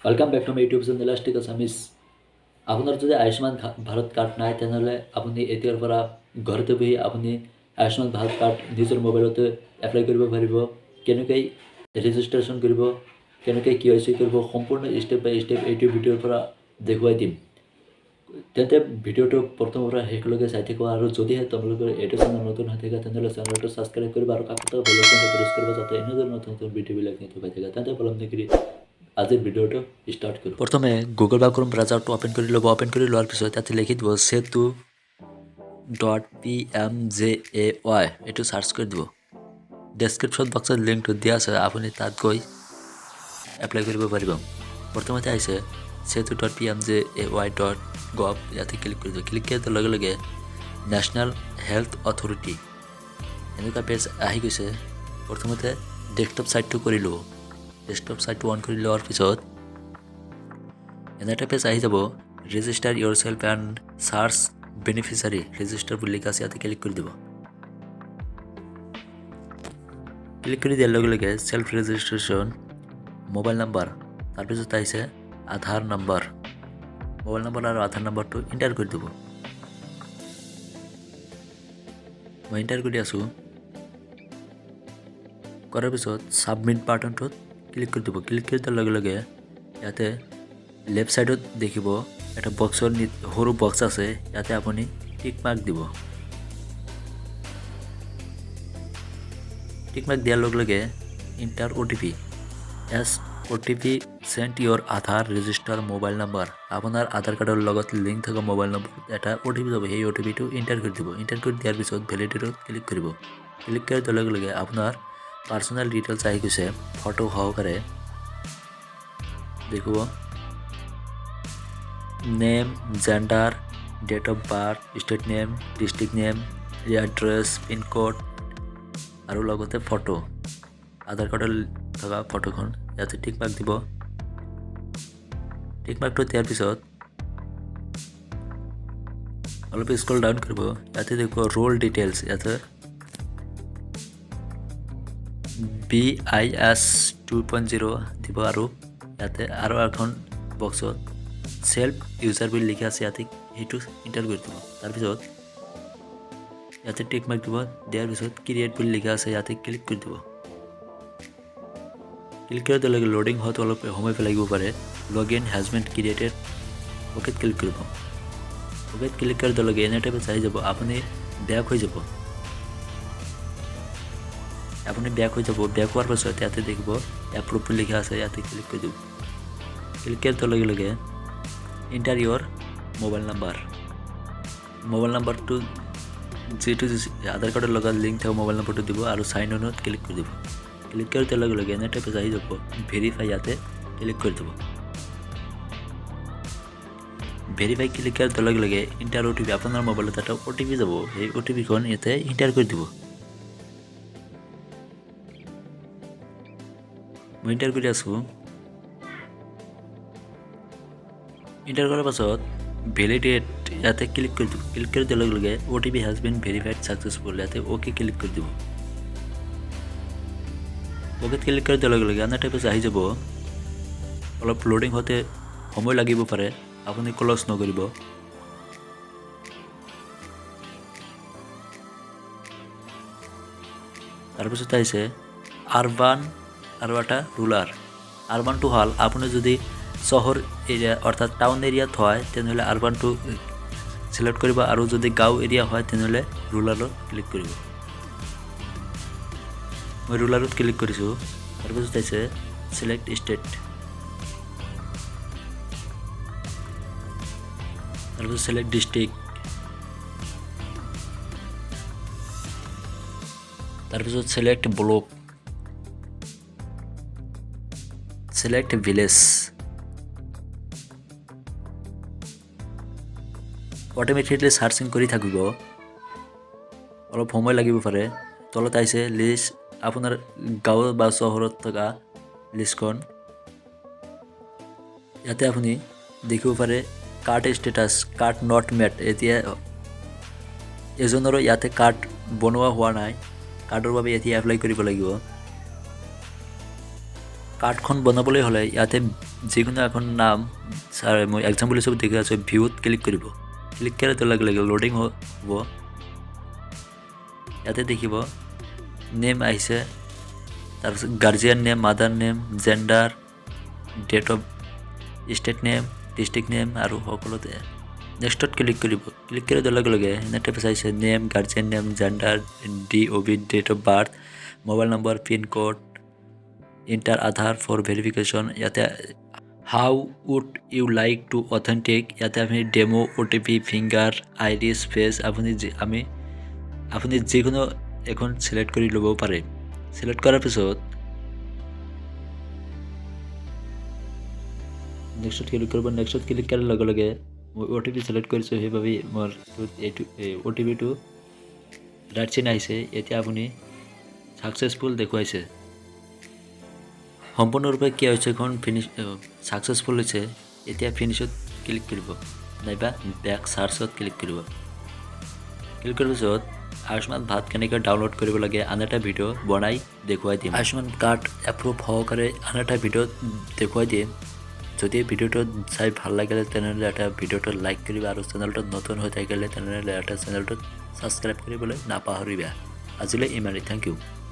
Welcome back to my YouTube channel elastic Assamese. আপোনাৰ যদি Ayushman Bharat card নাই তেনেহ'লে আপুনি এতিয়াৰ পৰা ঘৰতে বহি আপুনি আয়ুষ্মান ভাৰত কাৰ্ড নিজৰ মোবাইলতে এপ্লাই কৰিব পাৰিব। কেনেকৈ ৰেজিষ্ট্ৰেশ্যন কৰিব, কেনেকৈ KYC কৰিব, সম্পূৰ্ণ ষ্টেপ বাই ষ্টেপ এইটো ভিডিঅ'ৰ পৰা দেখুৱাই দিম। তেন্তে ভিডিঅ'টো প্ৰথমৰ পৰা শেষলৈকে চাই থাকিব। আৰু যদিহে তোমালোকৰ এইটো চেনেল নতুন হৈ থাকে তেনেহ'লে চেনেলটো ছাবস্ক্ৰাইব কৰিব আৰু কাষতে বেল আইকনটো প্ৰেছ কৰিব যাতে এনেদৰে নতুন নতুন ভিডিঅ'বিলাক পাই থাকে। তেন্তে পলম নকৰি আজিৰ ভিডিঅ'টো ষ্টাৰ্ট কৰোঁ। প্ৰথমে গুগল বা ক্ৰোম ব্ৰাউজাৰটো অপেন কৰি ল'ব। অপেন কৰি লোৱাৰ পিছত তাতে লিখি দিব setu.pmjay এইটো সাৰ্চ কৰি দিব। ডেছক্ৰিপশ্যন বক্সত লিংকটো দিয়া আছে, আপুনি তাত গৈ এপ্লাই কৰিব পাৰিব। প্ৰথমতে আহিছে setu.pmjay.gov, ইয়াতে ক্লিক কৰি দিব। ক্লিক কৰাৰ লগে লগে নেশ্যনেল হেল্থ অথৰিটি এনেকুৱা পেজ আহি গৈছে। প্ৰথমতে ডেস্কটপ সাইটটো কৰি ল'ব। ডেস্কটপ সাইটটো অন কৰি লোৱাৰ পিছত এটা পেজ আহি যাব। Register Euro self and search beneficiary register বুলি লিখা আছে, ইয়াতে ক্লিক কৰি দিব। ক্লিক কৰি দিয়াৰ লগে লগে সেল্ফ ৰেজিষ্ট্ৰেশ্যন, মোবাইল নাম্বাৰ, তাৰপিছত আহিছে আধাৰ নাম্বাৰ। মোবাইল নাম্বাৰ আৰু আধাৰ নাম্বাৰটো এণ্টাৰ কৰি দিব। মই এণ্টাৰ কৰি আছোঁ। কৰাৰ পিছত ছাবমিট বাটনটোত ক্লিক কৰি দিব। ক্লিক কৰি দিয়াৰ লগে লগে ইয়াতে লেফ্ট সাইডত দেখিব এটা বক্সৰ সৰু বক্স আছে, ইয়াতে আপুনি টিক মাৰ্ক দিব। টিক মাৰ্ক দিয়াৰ লগে লগে enter OTP as OTP sent your Aadhaar register mobile number. আপোনাৰ আধাৰ কাৰ্ডৰ লগত লিংক থকা মোবাইল নম্বৰ এটা OTP যাব, সেই OTPটো এণ্টাৰ কৰি দিব। এণ্টাৰ কৰি দিয়াৰ পিছত ভেলিডেটত ক্লিক কৰিব। ক্লিক কৰি দিয়াৰ লগে লগে আপোনাৰ পাৰ্চনেল ডিটেইলছ আহি গৈছে ফটো সহকাৰে। দেখিব name, gender, date of birth, state name, district name, address, pin code আৰু লগতে ফটো, আধাৰ কাৰ্ডৰ থকা ফটোখন ইয়াতে টিক মাৰ্ক দিব। টিক মাৰ্কটো দিয়াৰ পিছত অলপ স্ক্ৰল ডাউন কৰিব। ইয়াতে দেখিব ৰোল ডিটেইলছ, ইয়াতে BIS 2.0 দিব আৰু ইয়াতে আৰু এখন বক্সত সেল্ফ ইউজাৰ বুলি লিখা আছে, ইয়াতে সেইটো এণ্টাৰ কৰি দিব। তাৰপিছত ইয়াতে টিক মাৰ্ক দিব। দিয়াৰ পিছত ক্ৰিয়েট বুলি লিখা আছে, ইয়াতে ক্লিক কৰি দিব। ক্লিক কৰি দিলে লোডিং হওঁতে অলপ সময় লাগিব পাৰে। Log in has been created, অ'কেত ক্লিক কৰিব। অ'কেত ক্লিক কৰি দিলে এনে টাইপত আহি যাব। আপুনি বেক হৈ যাব। বেক হোৱাৰ পাছত ইয়াতে দেখিব এপ্ৰুভ বুলি লিখা আছে, ইয়াতে ক্লিক কৰি দিব। ক্লিক কৰি দিয়াৰ লগে লগে এণ্টাৰ ইউৰ মোবাইল নাম্বাৰ। মোবাইল নাম্বাৰটো যিটো আধাৰ কাৰ্ডৰ লগত লিংক থকা মোবাইল নাম্বাৰটো দিব আৰু চাইন ইনত ক্লিক কৰি দিব। ক্লিক কৰি দিয়াৰ লগে লগে এনে টাইপত আহি যাব। ভেৰিফাই, ইয়াতে ক্লিক কৰি দিব। ভেৰিফাই ক্লিক কৰি দিয়াৰ লগে লগে এণ্টাৰ OTP, আপোনাৰ মোবাইলত এটা OTP যাব, সেই OTPখন ইয়াতে এণ্টাৰ কৰি দিব। মই এণ্টাৰ কৰি আছোঁ। এণ্টাৰ কৰাৰ পাছত ভেলিডেট ইয়াতে ক্লিক কৰি দিব। ক্লিক কৰি দিয়াৰ লগে লগে OTP has been verified successful, ইয়াতে অ'কে ক্লিক কৰি দিব। অ'কেত ক্লিক কৰি দিয়াৰ লগে লগে আন টাইপত আহি যাব। অলপ লোডিং হওঁতে সময় লাগিব পাৰে, আপুনি ক্লজ নকৰিব। তাৰপিছত আহিছে আৰবান আৰু এটা ৰুলাৰ। আৰবানটো হ'ল আপুনি যদি চহৰ এৰিয়া অৰ্থাৎ টাউন এৰিয়াত হয় তেনেহ'লে আৰবানটো চিলেক্ট কৰিব, আৰু যদি গাঁও এৰিয়া হয় তেনেহ'লে ৰুলাৰত ক্লিক কৰিব। মই ৰুলাৰত ক্লিক কৰিছোঁ। তাৰপিছত আহিছে চিলেক্ট ষ্টেট, তাৰপিছত চিলেক্ট ডিষ্ট্ৰিক্ট, তাৰপিছত select block, select village. Automatically searching কৰি থাকিব, অলপ সময় লাগিব পাৰে। তলত আহিছে লিষ্ট, আপোনাৰ গাঁও বা চহৰত থকা লিষ্টখন। ইয়াতে আপুনি দেখিব পাৰে card status, card not met. এতিয়া এজনৰো ইয়াতে কাৰ্ড বনোৱা হোৱা নাই, কাৰ্ডৰ বাবে এতিয়া এপ্লাই কৰিব লাগিব। কাৰ্ডখন বনাবলৈ হ'লে ইয়াতে যিকোনো এখন নাম মই এক্সাম্পল হিচাপে দেখি আছোঁ ভিউত ক্লিক কৰিব ক্লিক কৰাৰ লগে লগে লোডিং হ'ব ইয়াতে দেখিব নেম আহিছে তাৰপিছত guardian name mother name gender date of state name district name আৰু সকলোতে নেক্সটত ক্লিক কৰিব ক্লিক কৰাৰ লগে লগে এনেতে চাইছে name guardian name gender DOB date of birth mobile number pin code enter Aadhaar for verification ইয়াতে how would you like to authentic ইয়াতে আপুনি demo OTP finger iris face আপুনি যিকোনো এখন চিলেক্ট কৰি ল'ব পাৰে চিলেক্ট কৰাৰ পিছত নেক্সটত ক্লিক কৰিব নেক্সটত ক্লিক কৰাৰ লগে লগে মই OTP চিলেক্ট কৰিছোঁ সেইবাবে মোৰ এইটো OTPটো ৰাইট চিন আহিছে এতিয়া আপুনি ছাকচেছফুল দেখুৱাইছে সম্পূৰ্ণৰূপে কি হৈছে এখন ফিনিছ ছাকচেছফুল হৈছে এতিয়া ফিনিছত ক্লিক কৰিব নাইবা বেক চাৰ্চত ক্লিক কৰিব ক্লিক কৰাৰ পিছত আয়ুষ্মান ভাৰত কেনেকৈ ডাউনলোড কৰিব লাগে আন এটা ভিডিঅ' বনাই দেখুৱাই দিম আয়ুষ্মান কাৰ্ড এপ্ৰুভ সহকাৰে আন এটা ভিডিঅ' দেখুৱাই দিম যদি ভিডিঅ'টো চাই ভাল লাগিলে তেনেহ'লে এটা ভিডিঅ'টো লাইক কৰিবা আৰু চেনেলটোত নতুন হৈ থাকিলে তেনেহ'লে এটা চেনেলটোত ছাবস্ক্ৰাইব কৰিবলৈ নাপাহৰিবা আজিলৈ ইমানেই থেংক ইউ